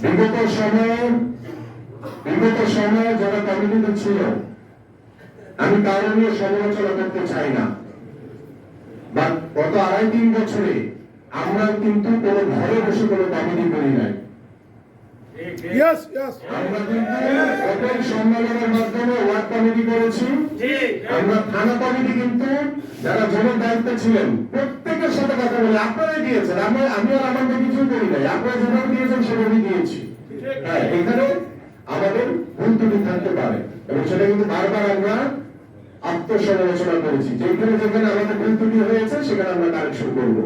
বিগত সময়ে যারা কমিটিতে ছিল, আমি কারো নিয়ে সমালোচনা করতে চাই না, বা গত 2.5-3 বছরে আমরা কিন্তু কোনো ঘরে বসে কোনো কমিটি করি নাই। আমরা কিন্তু ওপেন সম্মেলনের মাধ্যমে ওয়ার্ড কমিটি করেছি। আমরা থানা কমিটি কিন্তু যারা জনের দায়িত্বে ছিলেন প্রত্যেকের সাথে কথা বলে আপনারাই দিয়েছেন। আমি আর আমাদের কিছু করি নাই, আপনারা যেভাবে দিয়েছেন সেভাবেই দিয়েছি। হ্যাঁ, এখানে আমাদের ভুল ত্রুটি থাকতে পারে এবং সেটা কিন্তু বারবার আমরা আত্মসমালোচনা করেছি। যেখানে যেখানে আমাদের ভুল ত্রুটি হয়েছে সেখানে আমরা কারেকশন করব।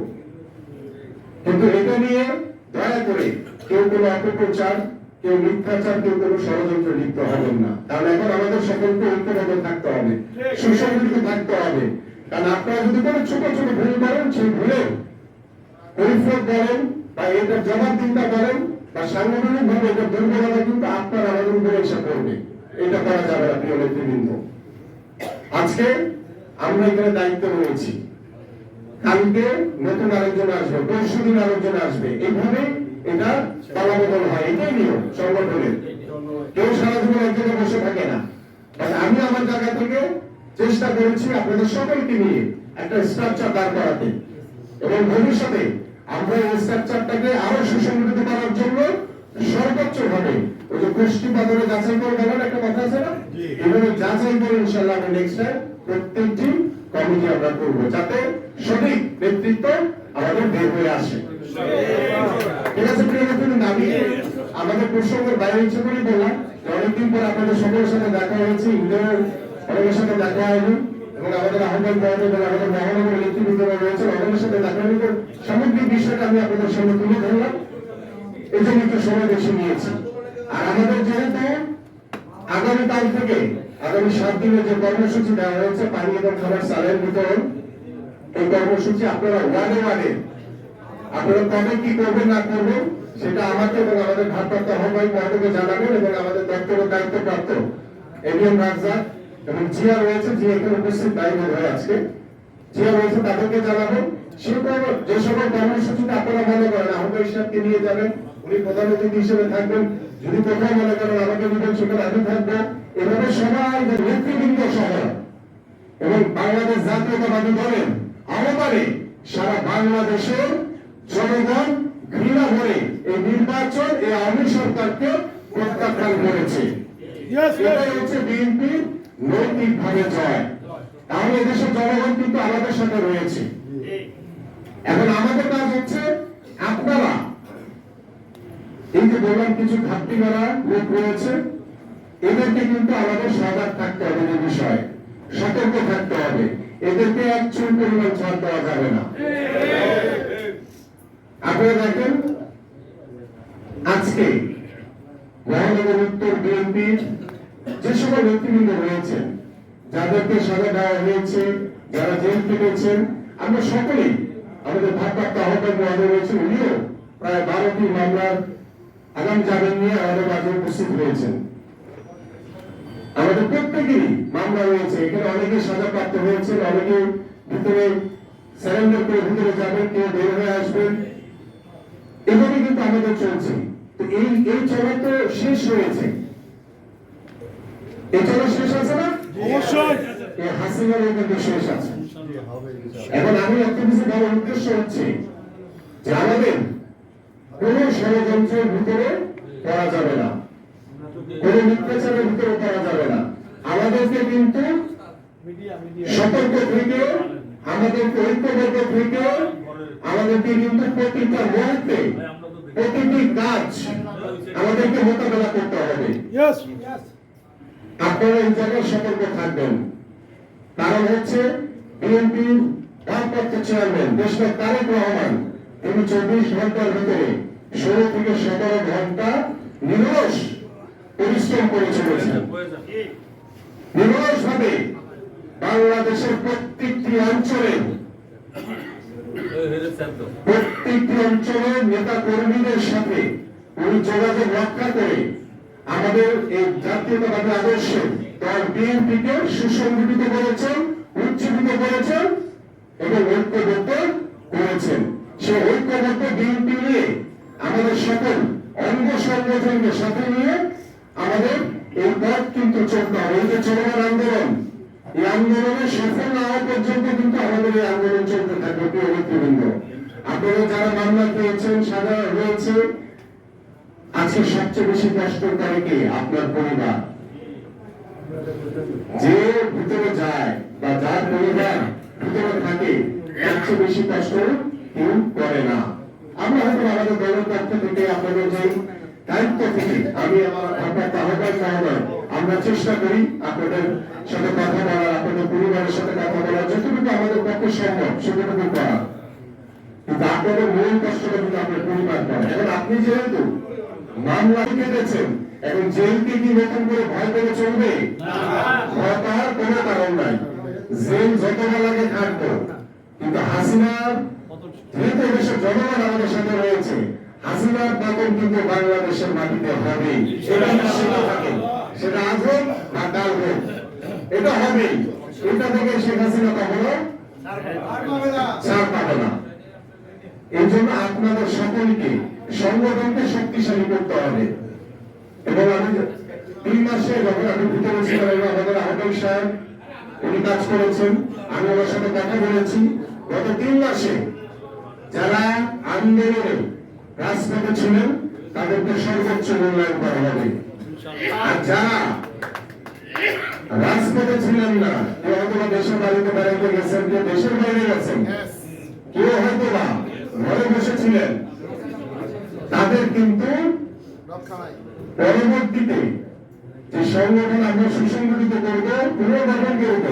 কিন্তু এটা নিয়ে দয়া করে কেউ কোনো অপপ্রচার, কেউ মিথ্যাচার, কেউ কোনো ষড়যন্ত্র লিপ্ত হবেন না। কারণ এখন আমাদের সকলকে ঐক্যবদ্ধ থাকতে হবে, সুসংগঠিত থাকতে হবে। কারণ আপনারা যদি কোনো ছোট ছোট ভুল করেন, সেই ভুলে কৈফিয়ত বলেন বা এটার জবাবদিহিতা বলেন বা সাংগঠনিক ভাবে এটা দুর্বলতা কিন্তু আপনার আমাদের উপরে এসে পড়বে। এটা করা যাবে না প্রিয় নেতৃবৃন্দ। আজকে আমরা এখানে দায়িত্ব রয়েছি, কালকে নতুন আরেকজন আসবে, পরশুদিন আরেকজন আসবে, এইভাবে এটা পালাবদল হয়। এটাই নিয়ম সংগঠনের। কেউ সারা জীবন এক জায়গায় বসে থাকে না। আমি আমার জায়গা থেকে চেষ্টা করেছি আপনাদের সকলকে নিয়ে একটা স্ট্রাকচার দাঁড় করাতে এবং ভবিষ্যতে আমরা এই স্ট্রাকচারটাকে আরো সুসংগঠিত করার জন্য সর্বোচ্চ ভাবে ওই যে গোষ্ঠী পাথরে যাচাই করে বলার একটা কথা আছে না, এভাবে যাচাই করে ইনশাআল্লাহ আমরা নেক্সট টাইম প্রত্যেকটি কমিটি আমরা করবো, যাতে সঠিক নেতৃত্ব আমাদের বের হয়ে আসে। ঠিক আছে প্রিয় নেতৃবৃন্দ, আমি আমাদের প্রসঙ্গের বাইরে ইচ্ছে করেই বললাম অনেকদিন পর আপনাদের সকলের সাথে দেখা হয়েছে, ইন্ডিয়ার অনেকের সাথে দেখা হয়নি এবং আমাদের আহ্বান করেন এবং আমাদের মহানগর নেতৃবৃন্দরা রয়েছে, অনেকের সাথে দেখা হয়নি। সামগ্রিক বিষয়টা আমি আপনাদের সামনে তুলে ধরলাম, এই জন্য একটু সময় বেশি নিয়েছি। আর আমাদের যেহেতু আগামীকাল থেকে আগামী 7 দিনের যে কর্মসূচি দেওয়া হয়েছে পানি এবং খাবার চালের বিতরণ, এই কর্মসূচি আপনারা ওয়ার্ডে আপনারা কবে কি করবেন না করবেন সেটা আমাকে এবং আমাদের ভারপ্রাপ্ত আহ্বায়ক মহোদয়কে জানাবেন এবং আমাদের দপ্তরের দায়িত্বপ্রাপ্ত এবিএম রাজ্জাক এবং জিয়া রয়েছে, জিয়া এখানে উপস্থিত দায়িত্ব হয়ে আজকে জিয়া রয়েছে, তাদেরকে জানাবেন। সেরকম যে সকল কর্মসূচিতে আপনারা মনে করেন আহ্বায়ক সাহেবকে নিয়ে যাবেন, উনি প্রধান অতিথি হিসেবে থাকবেন, যদি কোথাও মনে করেন আমাকে দিবেন সেখানে আমি থাকবো। এভাবে সবাই নেতৃবৃন্দ সহ এবং বাংলাদেশ জাতীয়তাবাদী দলের আহ্বানে সারা বাংলাদেশের জনগণ ঘৃণা ভরে এই নির্বাচন এই আওয়ামী সরকারকে প্রত্যাখ্যান করেছে। এটাই হচ্ছে বিএনপির নৈতিকভাবে জয়। তাহলে এদেশের জনগণ কিন্তু আমাদের সাথে রয়েছে। এখন আমাদের কাজ হচ্ছে আপনারা এই যে বললাম কিছু ঘাটতি করা লোক রয়েছে, এদেরকে কিন্তু আমাদের সজাগ থাকতে হবে, এই বিষয়ে সতর্ক থাকতে হবে। এদেরকে এক চুল পরিমাণ ছাড় দেওয়া যাবে না। আপনারা দেখেন আজকে মহানগর উত্তর বিএনপির যে সকল নেতৃবৃন্দ রয়েছেন, যাদেরকে সাজা দেওয়া হয়েছে, যারা জেল কেটেছেন, আমরা সকলেই আমাদের ভারপ্রাপ্ত আহ্বায়ক মহোদয় রয়েছেন, উনিও প্রায় 12টি মামলার আগাম জামিন নিয়ে আমাদের মাঝে উপস্থিত হয়েছেন। আমাদের প্রত্যেকেরই মামলা রয়েছে, এখানে অনেকে সাজাপ্রাপ্ত হয়েছেন, অনেকে ভিতরে সারেন্ডার করে ভিতরে যাবেন, কেউ বের হয়ে আসবেন, এভাবে কিন্তু আমাদের চলছে। তো এই চলা তো শেষ হয়েছে, এই চলা শেষ আছে না? অবশ্যই এই হাসিনার কিন্তু শেষ আছে। এখন আমি একটা কিছু বলার উদ্দেশ্য হচ্ছে যে আমাদের কোন ষড়যন্ত্রের ভিতরে পড়া যাবে না, কোন মিথ্যাচারের ভিতরে পড়া যাবে না। আমাদেরকে কিন্তু সতর্ক থেকে, আমাদেরকে ঐক্যবদ্ধ থেকে, আমাদেরকে কিন্তু প্রতিটা মুহূর্তে প্রতিটি কাজ আমাদেরকে মোকাবেলা করতে হবে। আপনারা এই জায়গায় সতর্ক থাকবেন। কারণ হচ্ছে বিএনপির ভারপ্রাপ্ত চেয়ারম্যান দেশনেতা তারেক রহমান তিনি 24 ঘন্টার ভিতরে 16 থেকে 17 ঘন্টা নিরলস পরিশ্রম করে চলেছেন। নিরলস ভাবে বাংলাদেশের প্রত্যেকটি অঞ্চলের নেতা কর্মীদের সাথে উনি যোগাযোগ রক্ষা করে আমাদের এই জাতীয়তাবাদী আদর্শে দল বিএনপিকে সুসংগঠিত করেছেন, উজ্জীবিত করেছেন এবং ঐক্যবদ্ধ করেছেন। সেই ঐক্যবদ্ধ বিএনপি নিয়ে আমাদের সকল অঙ্গ সংগঠনকে সাথে নিয়ে আমাদের এই পথ কিন্তু চলতে হবে। এই যে চলমান আন্দোলন, এই আন্দোলনে সফল না হওয়া পর্যন্ত কিন্তু আমাদের এই আন্দোলন চলতে থাকবে। প্রিয় নেতৃবৃন্দ, আপনারা যারা মামলা পেয়েছেন, সাজা হয়েছে, আজকে সবচেয়ে বেশি কষ্ট করে কে? আপনার পরিবার। যে ভিতরে যায় বা যার পরিবার ভিতরে থাকে, সবচেয়ে বেশি কষ্ট কেউ করে না। আমরা হয়তো আমাদের দলের পক্ষ থেকে আপনাদের যে দায়িত্ব থেকে আমি আমার আহ্বায়ক মহোদয়, আমরা চেষ্টা করি আপনাদের সাথে কথা বলার, আপনাদের পরিবারের সাথে কথা বলার, যতটুকু আমাদের পক্ষে সম্ভব সেটুকু করা। কিন্তু আপনাদের মূল কষ্টটা কিন্তু আপনার পরিবার করে। এখন আপনি যেহেতু মামলা কেটেছেন, এখন জেলকে কি নতুন করে ভয় করে চলবে? ভয় পাওয়ার কোনো কারণ নাই। জেল যতবার লাগে থাকবো, কিন্তু হাসিনার যেহেতু দেশের জনগণ আমাদের সাথে রয়েছে, হাসিনার পতন কিন্তু বাংলাদেশের মাটিতে হবে। সেটা নিশ্চিত থাকেন, সেটা আজ হোক বা কাল হোক, এটা হবেই। এটা থেকে শেখ হাসিনা কখনো ছাড় পাবে না। এই জন্য আপনাদের সকলকে সংগঠনকে শক্তিশালী করতে হবে। এবং আমি 3 মাসে যখন আমি ভিতরে ছিলাম, আমাদের আহ্বায়ক সাহেব উনি কাজ করেছেন, আমি ওনার সাথে কথা বলেছি। গত 3 মাসে যারা আন্দোলনে রাজপথে ছিলেন তাদেরকে সর্বোচ্চ মূল্যায়ন করা হবে। আর যারা রাজপথে ছিলেন না, কেউ হয়তো দেশের বাড়িতে বেড়াইতে গেছেন, কেউ দেশের বাইরে গেছেন, কেউ হয়তো বা ঘরে বসেছিলেন, তাদের কিন্তু পরবর্তীতে যে সংগঠন আমরা সুসংগঠিত করব, পুনর্গঠন করব,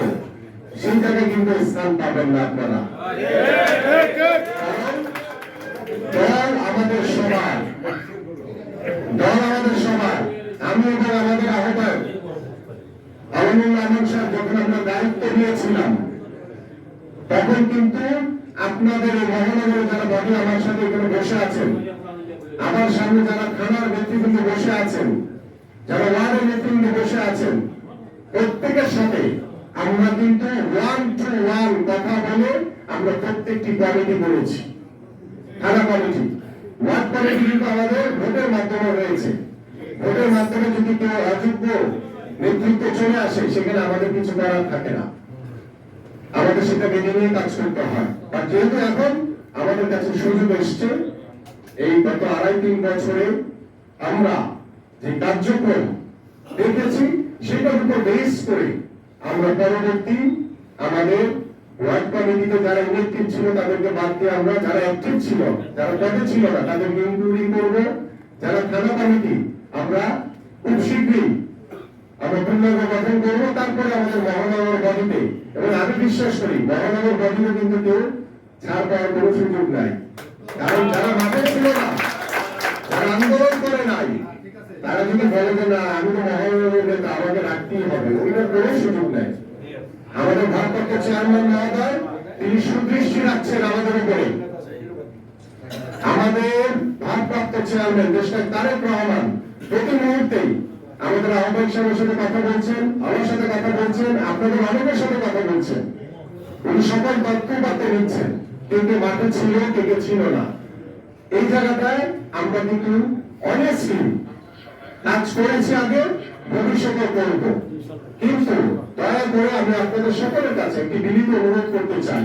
সেই জায়গায় কিন্তু স্থান পাবেন না আপনারা। দল আমাদের সবার, দল আমাদের সবার। আমি এবং আমাদের আহ্বায়ক আলমুল্লাহ আহমদ সাহেব যখন আমরা দায়িত্ব নিয়েছিলাম, তখন কিন্তু আপনাদের এই মহানগরে যারা বডি আমার সাথে এখানে বসে আছেন, আমার সামনে যারা থানার নেতৃবৃন্দ বসে আছেন, যারা ওয়ার্ডের নেতৃবৃন্দ বসে আছেন, প্রত্যেকের সাথে আমরা কিন্তু 1 to 1 কথা বলে আমরা প্রত্যেকটি কমিটি করেছি। থানা কমিটি, ওয়ার্ড কমিটি কিন্তু আমাদের ভোটের মাধ্যমে রয়েছে। ভোটের মাধ্যমে যদি কেউ অযোগ্য নেতৃত্ব চলে আসে, সেখানে আমাদের কিছু করার থাকে না, আমাদের সেটা মেনে নিয়ে কাজ করতে হয়। আর যেহেতু এখন আমাদের কাছে সুযোগ এসছে, এই গত 2.5-3 বছরে আমরা যে কার্যক্রম দেখেছি, সেটার উপর বেস করে আমরা পরবর্তী আমাদের ওয়ার্ড কমিটিতে যারা ইলেক্টেড ছিল তাদেরকে বাদ দিয়ে আমরা যারা অ্যাক্টিভ ছিল, যারা পদে ছিল না, তাদেরকে ইনক্লুডিং করব। যারা থানা কমিটি আমরা খুব শীঘ্রই আমরা পূর্ণাঙ্গ গঠন করবো। তারপরে আমাদের মহানগর বডিতে, এবং আমি বিশ্বাস করি মহানগর বডিতে কিন্তু কেউ ছাড় পাওয়ার কোনো সুযোগ নাই। কারণ যারা মাঠে ছিল না, যারা আন্দোলন করে নাই, তারা যদি বলে যে না আমি তো মহানগরের নেতা, আমাকে রাখতেই হবে, ওইটার কোনো সুযোগ নাই। আমাদের ভারপ্রাপ্ত চেয়ারম্যান মহোদয় তিনি সুদৃষ্টি রাখছেন আমাদের উপরে। আমাদের ভারপ্রাপ্ত চেয়ারম্যান দেশটা তারেক রহমান প্রতি মুহূর্তেই আমাদের আহ্বায়ক সাহেবের সাথে কথা বলছেন, আমার সাথে কথা বলছেন, আপনাদের অনেকের সাথে কথা বলছেন। উনি সকল তথ্য পাতে নিচ্ছেন, কিন্তু মাঠে ছিল, কে ছিল না। এই জায়গাটায় আমরা কিন্তু অনেস্টলি কাজ করেছি আগে, ভবিষ্যতে করব। কিন্তু দয়া করে আমি আপনাদের সকলের কাছে একটি বিনীত অনুরোধ করতে চাই,